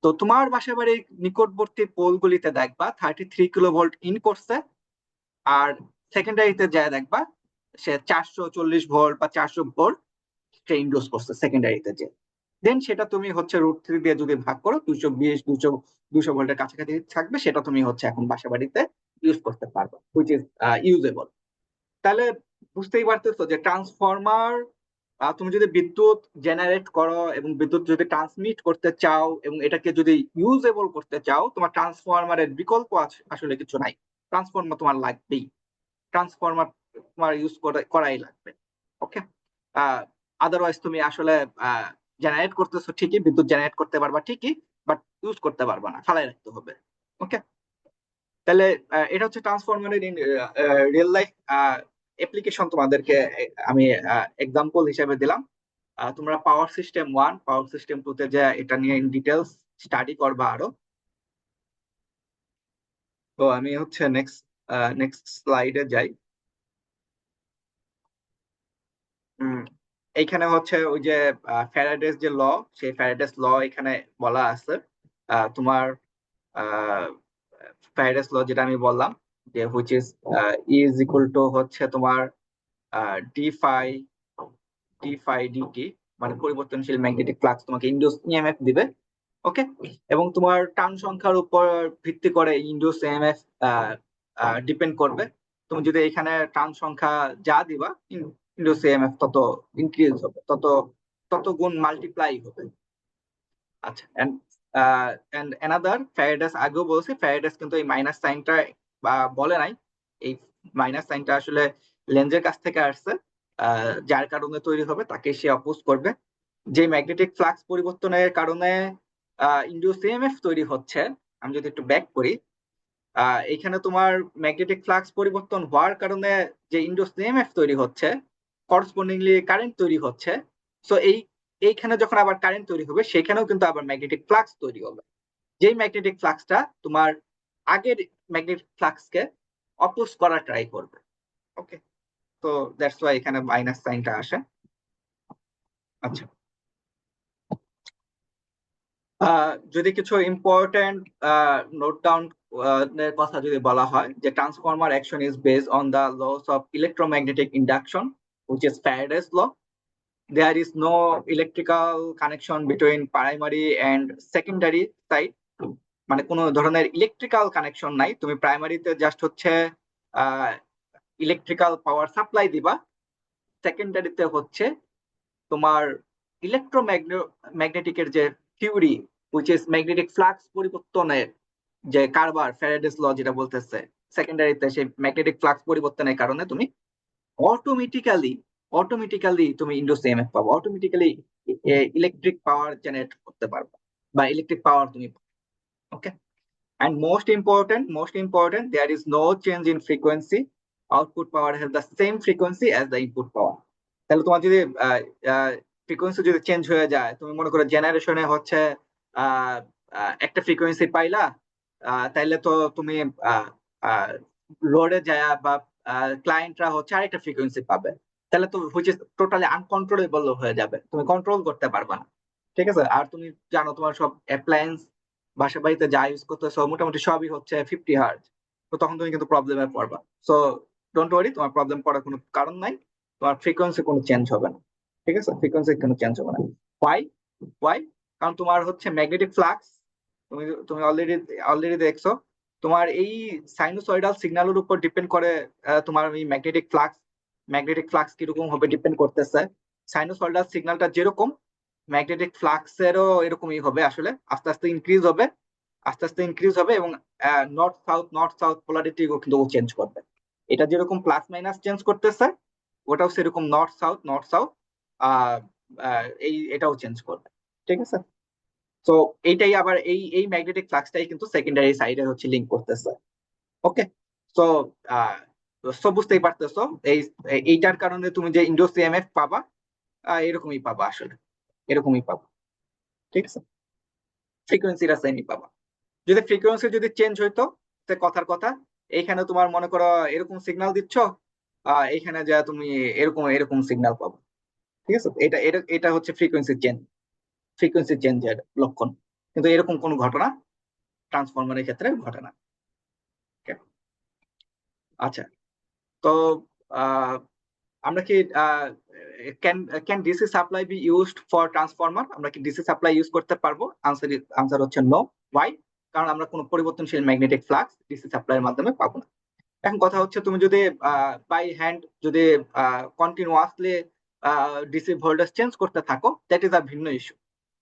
S1: তো তোমার বাসা বাড়ির নিকটবর্তী পোলগুলিতে দেখবা 33 কিলোভোল্ট ইন করছে, আর সেকেন্ডারিতে যায় দেখবা সে 440 ভোল্ট বা 400 ভোল্ট সে ইন্ডিউস করছে সেকেন্ডারিতে যে। দেন সেটা তুমি হচ্ছে √3 দিয়ে যদি ভাগ করো, 220 200 ভোল্টের কাছাকাছি থাকবে, সেটা তুমি হচ্ছে এখন বাসা বাড়িতে ইউজ করতে পারবে, হুইচ ইজ ইউজেবল। তাহলে বুঝতেই পারতেছো যে ট্রান্সফরমার, তুমি যদি বিদ্যুৎ জেনারেট করো এবং বিদ্যুৎ যদি ট্রান্সমিট করতে চাও এবং এটাকে যদি ইউজেবল করতে চাও, তোমার ট্রান্সফরমারের বিকল্প আসলে কিছু নাই। ট্রান্সফরমার তোমার লাগবেই, ট্রান্সফরমার তোমার ইউজ করাই লাগবে। ওকে, আদারওয়াইজ তুমি আসলে জেনারেট করতেছো ঠিকই, বিদ্যুৎ জেনারেট করতে পারবা ঠিকই, বাট ইউজ করতে পারবা না, ফালাই রাখতে হবে। ওকে, তাহলে এটা হচ্ছে ট্রান্সফরমারের ইন রিয়েল লাইফ অ্যাপ্লিকেশন তোমাদেরকে আমি এক্সাম্পল হিসেবে দিলাম। তোমরা পাওয়ার সিস্টেম 1 পাওয়ার সিস্টেম 2 তে যে এটা নিয়ে ইন ডিটেলস স্টাডি করবা আরো। তো আমি হচ্ছে নেক্সট স্লাইডে যাই। হুম, এইখানে হচ্ছে ওই যে ফ্যারাডেস যে ল, সেই ফ্যারাডেস ল এখানে বলা আছে। তোমার ফ্যারাডেস ল যেটা আমি বললাম, যে হুইচ ইজ ইকুয়াল টু হচ্ছে তোমার ডি ফাই ডিটি, মানে পরিবর্তনশীল ম্যাগনেটিক ফ্লাক্স তোমাকে ইনডিউস ইএমএফ দিবে। ওকে, এবং তোমার টার্ন সংখ্যার উপর ভিত্তি করে ইনডিউস ইএমএফ ডিপেন্ড করবে। তুমি যদি এখানে টার্ন সংখ্যা যা দিবা, ইনডিউস ইএমএফ তত ইনক্রিজ হবে, তত তত গুণ মাল্টিপ্লাই হবে। আচ্ছা, এন্ড এন্ড অ্যানাদার ফ্যারাডেস, আগেও বলছি ফ্যারাডেস কিন্তু এই মাইনাস সাইনটা বলে নাই। এই মাইনাস সাইনটা আসলে লেন্জের কাছ থেকে আসছে, যার কারণে তৈরি হবে তাকে সে অপোজ করবে। যে ম্যাগনেটিক ফ্লাক্স পরিবর্তনের কারণে ইনডিউস ইএমএফ তৈরি হচ্ছে, আমি যদি একটু ব্যাক করি, এখানে তোমার ম্যাগনেটিক ফ্লাক্স পরিবর্তন হওয়ার কারণে যে ইনডিউস ইএমএফ তৈরি হচ্ছে, করসপন্ডিংলি কারেন্ট তৈরি হচ্ছে। সো এইখানে যখন আবার কারেন্ট তৈরি হবে, সেখানেও কিন্তু আবার ম্যাগনেটিক ফ্লাক্স তৈরি হবে, যেই ম্যাগনেটিক ফ্লাক্সটা তোমার আগের ম্যাগনেটিক ফ্লাক্সকে অপোজ করা ট্রাই করবে। ওকে, তো দ্যাটস ওয়াই এখানে মাইনাস সাইনটা আসে। আচ্ছা, যদি কিছু ইম্পর্টেন্ট নোট ডাউন এর কথা যদি বলা হয়, যে transformer action is based on the loss of electromagnetic induction, which is Faraday's law. There is no electrical connection between primary and secondary side, মানে কোনো ধরনের ইলেকট্রিক্যাল কানেকশন নাই। তুমি প্রাইমারিতে জাস্ট হচ্ছে ইলেকট্রিক্যাল পাওয়ার সাপ্লাই দিবা, সেকেন্ডারিতে হচ্ছে তোমার ইলেকট্রোম্যাগনেটিকের যে theory, which is magnetic flux পরিবর্তনের যে কারবার, ফ্যারাডেস ল যেটা বলতেছে, সেকেন্ডারিতে সেই ম্যাগনেটিক ফ্লাক্স পরিবর্তনের কারণে তুমি অটোমেটিক্যালি অটোমেটিক্যালি তুমি ইন্ডুস ইএমএফ পাবো, অটোমেটিক্যালি ইলেকট্রিক পাওয়ার জেনারেট করতে পারবে, বা ইলেকট্রিক পাওয়ার তুমি। ওকে, and most important, there is no change in frequency. Output power has the same frequency as the input power. তাহলে তোমার যদি ফ্রিকোয়েন্সি যদি চেঞ্জ হয়ে যায়, তুমি মনে করো জেনারেশনে হচ্ছে আহ, একটা ফ্রিকোয়েন্সি পাইলা, তাইলে তো তুমি লোডে যায় বা ক্লায়েন্টরা হচ্ছে আরেকটা ফ্রিকোয়েন্সি পাবে, তাহলে তো হচ্ছে টোটালি আনকন্ট্রোলেবল হয়ে যাবে, তুমি কন্ট্রোল করতে পারবে না। ঠিক আছে, আর তুমি জানো তোমার সব অ্যাপ্লায়েন্স বাসা বাড়িতে যা ইউজ করতেছো মোটামুটি সবই হচ্ছে 50 হার্জ, তো তখন তুমি কিন্তু প্রবলেমে পড়বা। সো ডোন্ট ওয়ারি, তোমার প্রবলেম পড়ার কোনো কারণ নাই, তোমার ফ্রিকোয়েন্সি কোনো চেঞ্জ হবে না। ঠিক আছে, ফ্রিকোয়েন্সি কোনো চেঞ্জ হবে না। ওয়াই ওয়াই কারণ তোমার হচ্ছে ম্যাগনেটিক ফ্লাক্স, তুমি তুমি অলরেডি অলরেডি দেখছো, তোমার এই সাইনোসয়েডাল সিগন্যালের উপর ডিপেন্ড করে তোমার এই ম্যাগনেটিক ফ্লাক্স কিরকম হবে ডিপেন্ড করতেছে। সাইনোসয়েডাল সিগন্যালটা যেরকম, ম্যাগনেটিক ফ্লাক্সেরও এরকমই হবে, আসলে আস্তে আস্তে ইনক্রিজ হবে, আস্তে আস্তে ইনক্রিজ হবে, এবং নর্থ সাউথ পোলারিটিও কিন্তু চেঞ্জ করবে। এটা যেরকম প্লাস মাইনাস চেঞ্জ করতেছে, ওটাও সেরকম নর্থ সাউথ এই এটাও চেঞ্জ করবে। ঠিক আছে, তো এইটাই আবার এই এই ম্যাগনেটিক ফ্লাক্সটাই কিন্তু সেকেন্ডারি সাইডে হচ্ছে লিংক করতেছে। ওকে, তো বুঝতেই পারতেছো এই এইটার কারণে তুমি যে ইন্ডোস ইএমএফ পাবা, এরকমই পাবা, আসলে এরকমই পাবা। ঠিক আছে, ফ্রিকোয়েন্সিটা সেমই পাবা। যদি ফ্রিকোয়েন্সি যদি চেঞ্জ হইতো, সে কথার কথা, এইখানে তোমার মনে করো এরকম সিগন্যাল দিচ্ছ, এইখানে যা তুমি এরকম এরকম সিগন্যাল পাবো। ঠিক আছে, এটা এটা এটা হচ্ছে ফ্রিকোয়েন্সি চেঞ্জের লক্ষণ, কিন্তু এরকম কোন ঘটনা ট্রান্সফরমারের ক্ষেত্রে ঘটে না। Okay? আচ্ছা, তো আহ, আমরা কি can can DC supply be used for transformer, আমরা কি ডিসি সাপ্লাই ইউজ করতে পারবো? আনসার হচ্ছে নো। ওয়াই? কারণ আমরা কোনো পরিবর্তনশীল ম্যাগনেটিক ফ্লাক্স ডিসি সাপ্লাইয়ের মাধ্যমে পাবো না। এখন কথা হচ্ছে, তুমি যদি বাই হ্যান্ড যদি কন্টিনিউয়াসলি ডিসি ভোল্টেজ চেঞ্জ করতে থাকো, দ্যাট ইজ আ ভিন্ন ইস্যু।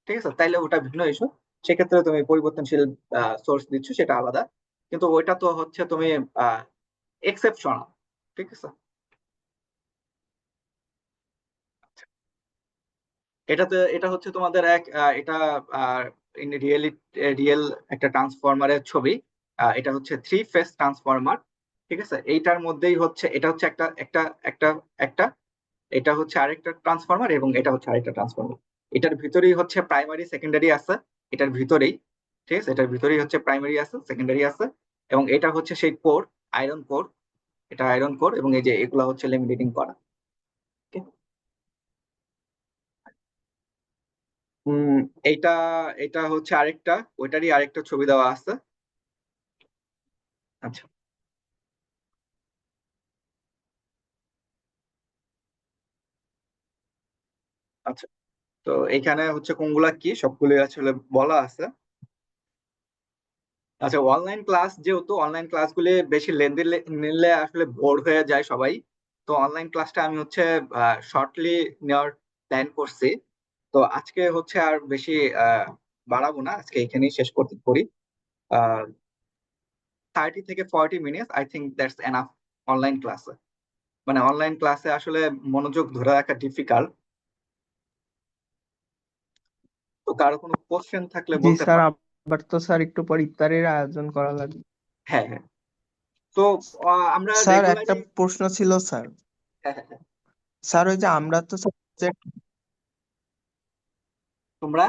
S1: ঠিক আছে, তাইলে ওটা ভিন্ন ইস্যু, সেক্ষেত্রে তুমি পরিবর্তনশীল সোর্স দিচ্ছ, সেটা আলাদা। কিন্তু ওইটা তো হচ্ছে তুমি এক্সেপশনাল। ঠিক আছে, এটা হচ্ছে তোমাদের এটা রিয়েল একটা ট্রান্সফরমারের ছবি। এটা হচ্ছে 3 ফেজ ট্রান্সফরমার। ঠিক আছে, এইটার মধ্যেই হচ্ছে, এটা হচ্ছে একটা একটা একটা একটা এটা হচ্ছে আরেকটা ট্রান্সফরমার, এবং এটা হচ্ছে আরেকটা ট্রান্সফরমার। এটার ভিতরেই হচ্ছে প্রাইমারি সেকেন্ডারি আছে, এটার ভিতরেই। ঠিক আছে, এটার ভিতরেই হচ্ছে প্রাইমারি আছে, সেকেন্ডারি আছে, এবং এটা হচ্ছে সেই কোর, আয়রন কোর। এটা আয়রন কোর, এবং এই যে এগুলা হচ্ছে লেমিনেটিং করা। Okay? উম এইটা এটা হচ্ছে আরেকটা, ওইটারই আরেকটা ছবি দেওয়া আছে। আচ্ছা আচ্ছা, তো এখানে হচ্ছে কোনগুলা কি সবগুলো আসলে বলা আছে। আচ্ছা, অনলাইন ক্লাস, যেহেতু অনলাইন ক্লাসগুলি বেশি লেন্দি নিলে আসলে বোর হয়ে যায় সবাই, তো অনলাইন ক্লাসটা আমি হচ্ছে শর্টলি নেওয়ার প্ল্যান করছি। তো আজকে হচ্ছে আর বেশি আহ, বাড়াবো না, আজকে এখানেই শেষ করতে করি। 30 থেকে 40 minute I think that's enough online ক্লাসে। মানে অনলাইন ক্লাসে আসলে মনোযোগ ধরে রাখা ডিফিকাল্ট। তো কারো কোনো কোশ্চেন থাকলে
S2: জি
S1: বলতে
S2: স্যার,
S1: পারো।
S2: আবার তো স্যার একটু পর ইফতারের আয়োজন করা লাগবে।
S1: হ্যাঁ হ্যাঁ। তো আমরা
S2: স্যার একটা
S1: রেগুলারলি।
S2: প্রশ্ন ছিল স্যার।
S1: হ্যাঁ হ্যাঁ হ্যাঁ।
S2: স্যার ওই যে আমরা তো
S1: তোমরা।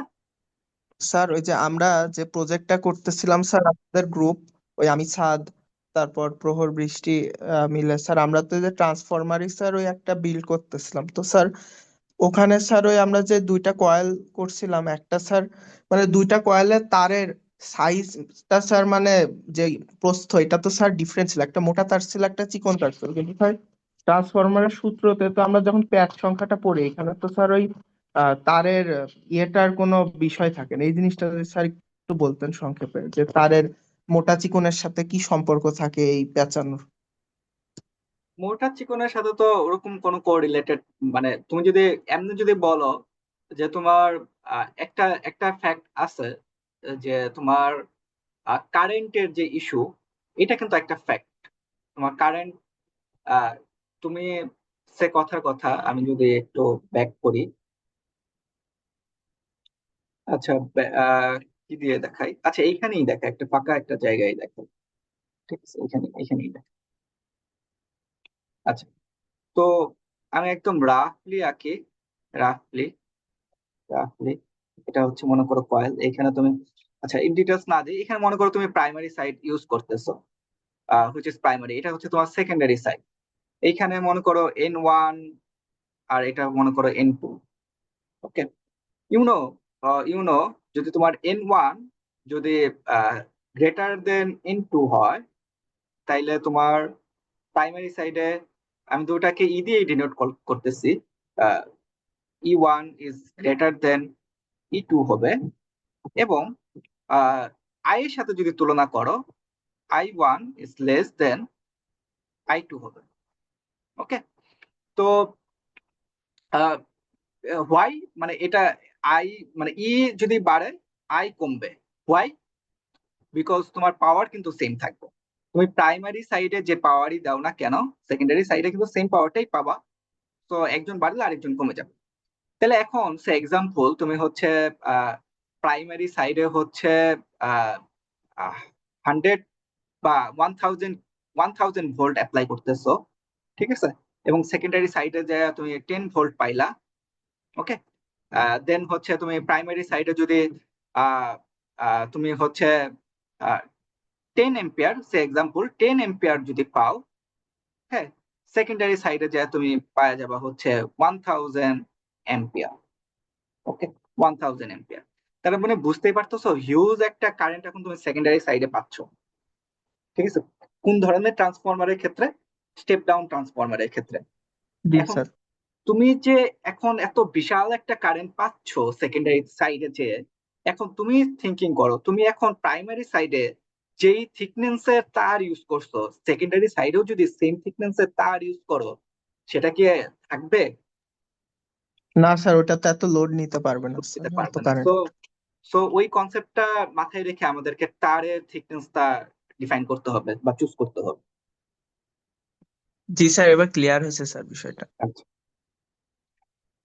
S2: স্যার ওই যে আমরা যে প্রজেক্টটা করতেছিলাম স্যার, আমাদের গ্রুপ, ওই আমি সাদ, তারপর প্রহর বৃষ্টি মিলে স্যার, আমরা তো যে ট্রান্সফরমারই স্যার ওই একটা বিল্ড করতেছিলাম তো স্যার। ওখানে স্যার ওই আমরা যে দুইটা কয়েল করছিলাম, একটা স্যার মানে দুইটা কয়েলের তারের সাইজটা স্যার মানে যে প্রস্থ, এটা তো স্যার ডিফারেন্স ছিল, একটা মোটা তার ছিল একটা চিকন তার ছিল, কিন্তু স্যার ট্রান্সফরমারের সূত্রতে তো আমরা যখন প্যাচ সংখ্যাটা পড়ি এখানে তো স্যার ওই তারের ইয়েটার কোনো বিষয় থাকে না। এই জিনিসটা যদি স্যার একটু বলতেন সংক্ষেপে, যে তারের মোটা চিকনের সাথে কি সম্পর্ক থাকে এই পেঁচানোর।
S1: মোটা চিকনের সাথে তো ওরকম কোনো কোরিলেটেড, মানে তুমি যদি এমনি যদি বলো যে তোমার একটা একটা ফ্যাক্ট আছে, যে তোমার কারেন্টের যে ইস্যু, এটা কিন্তু একটা ফ্যাক্ট। তোমার কারেন্ট, তুমি সে কথার কথা আমি যদি একটু ব্যাক করি। আচ্ছা, কি দিয়ে দেখাই, আচ্ছা এইখানেই দেখা, একটা ফাঁকা একটা জায়গায় দেখো। ঠিক আছে, এখানেই দেখা। আচ্ছা, তো আমি একদম রাফলি আঁকি। রাফলি রাফলি এটা হচ্ছে মনে করো কয়েল, এখানে তুমি, আচ্ছা ইন ডিটেলস না দিই, এখানে মনে করো তুমি প্রাইমারি সাইড ইউজ করতেছো, হুইচ ইজ প্রাইমারি, এটা হচ্ছে তোমার সেকেন্ডারি সাইড। এইখানে মনে করো N1, আর এটা মনে করো N2। ওকে, ইউনো ইউনো যদি তোমার N1 যদি গ্রেটার দেন N2 হয়, তাইলে তোমার প্রাইমারি সাইডে, আমি দুটাকে দিয়েই ডিনোট করতেছি, E1 is greater than E2 হবে। এবং আই এর সাথে যদি তুলনা করো, I1 is less than I2 হবে। ওকে, তো হোয়াই, মানে এটা আই, মানে যদি বাড়ে আই কমবে। হোয়াই? বিকজ তোমার পাওয়ার কিন্তু সেম থাকবে। তুমি প্রাইমারি সাইডে যে পাওয়ারই দাও না কেন, সেকেন্ডারি সাইডে কিন্তু সেম পাওয়ারটাই পাবা। তো একজন বাড়লে আরেকজন কমে যাবে। তাহলে এখন সে এক্সাম্পল, তুমি হচ্ছে প্রাইমারি সাইডে হচ্ছে 100 বা 1000 ভোল্ট অ্যাপ্লাই করতেছো, ঠিক আছে, এবং সেকেন্ডারি সাইডে যে তুমি 10 ভোল্ট পাইলা। ওকে, দেন হচ্ছে তুমি প্রাইমারি সাইডে যদি আহ, তুমি হচ্ছে 10 এম্পিয়ার, সে এক্সাম্পল 10 এম্পিয়ার যদি পাও, হ্যাঁ, সেকেন্ডারি সাইডে যে তুমি পাওয়া যাবা হচ্ছে 1000 এম্পিয়ার। ওকে, 1000 এম্পিয়ার। তার মানে বুঝতেই পারতেছো হিউজ একটা কারেন্ট এখন তুমি সেকেন্ডারি সাইডে পাচ্ছ। ঠিক আছে, কোন ধরনের ট্রান্সফরমারের ক্ষেত্রে? স্টেপ ডাউন ট্রান্সফরমারের ক্ষেত্রে।
S2: জি
S1: এখন
S2: স্যার।
S1: তুমি যে এখন এত বিশাল একটা কারেন্ট পাচ্ছ সেকেন্ডারি সাইডে, যে এখন তুমি থিঙ্কিং করো, তুমি এখন প্রাইমারি সাইডে যেই থিকনেসের তার ইউজ করছো, সেকেন্ডারি সাইডেও যদি সেম থিকনেসের তার ইউজ করো, সেটা কি থাকবে?
S2: না স্যার, ওটা তো এত লোড নিতে পারবে না স্যার,
S1: দিতে
S2: এত
S1: পারবে না। So
S2: current.
S1: সো ওই কনসেপ্টটা মাথায় রেখে আমাদেরকে তারের থিকনেসটা ডিফাইন করতে হবে বা চুজ করতে হবে।
S2: জি স্যার, এবার ক্লিয়ার হয়েছে স্যার বিষয়টা।
S1: আচ্ছা,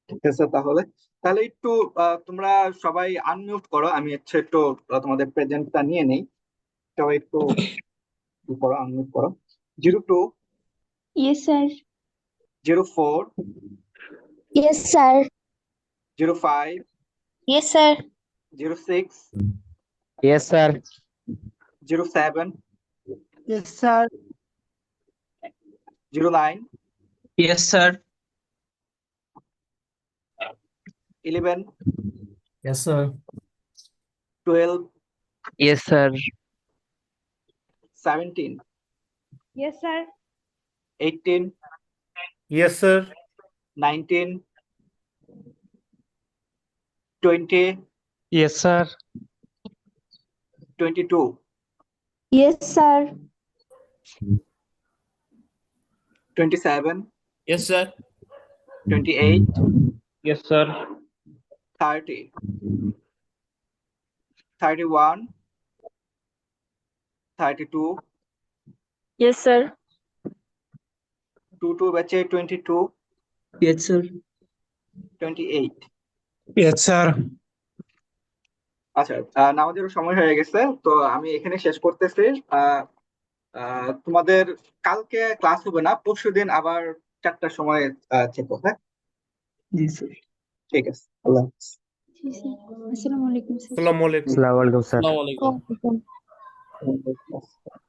S1: ঠিক আছে তাহলে। তাহলে একটু তোমরা সবাই আনমিউট করো, আমি হচ্ছে একটু তোমাদের প্রেজেন্টটা নিয়ে নেই। সবাই একটু ই করো, আনমিউট করো। 02,
S3: Yes, sir.
S1: 04,
S3: Yes, sir.
S1: 05,
S3: Yes, sir.
S1: 06,
S4: Yes, sir.
S1: 07,
S2: Yes, sir.
S1: 09,
S2: Yes, sir.
S1: 11,
S4: Yes, sir.
S1: 12,
S4: Yes, sir.
S1: 17,
S3: Yes, sir.
S1: 18,
S4: Yes, sir.
S1: 19, 20,
S4: Yes, sir.
S1: 22,
S3: Yes, sir.
S1: 27,
S4: Yes, sir.
S1: 28,
S4: Yes, sir.
S1: 30, 31, 32,
S3: Yes, sir.
S1: 2 बचे 22,
S2: Yes, sir.
S1: 28।
S4: Yes, sir.
S1: আচ্ছা, নামাজেরও সময় হয়ে গেছে, তো আমি এখানে শেষ করতেছি। আহ তোমাদের কালকে ক্লাস হবে না, পরশুদিন আবার 4টার সময় চেপো, হ্যাঁ?
S2: জি স্যার।
S1: ঠিক আছে, আল্লাহ হাফেজ।
S3: Assalamu alaikum, sir.
S4: Assalamu alaikum.
S5: Assalamu alaikum, sir.
S4: Assalamu alaikum.
S3: Wa alaikum.
S1: ওয়ালাইকুম আসসালাম।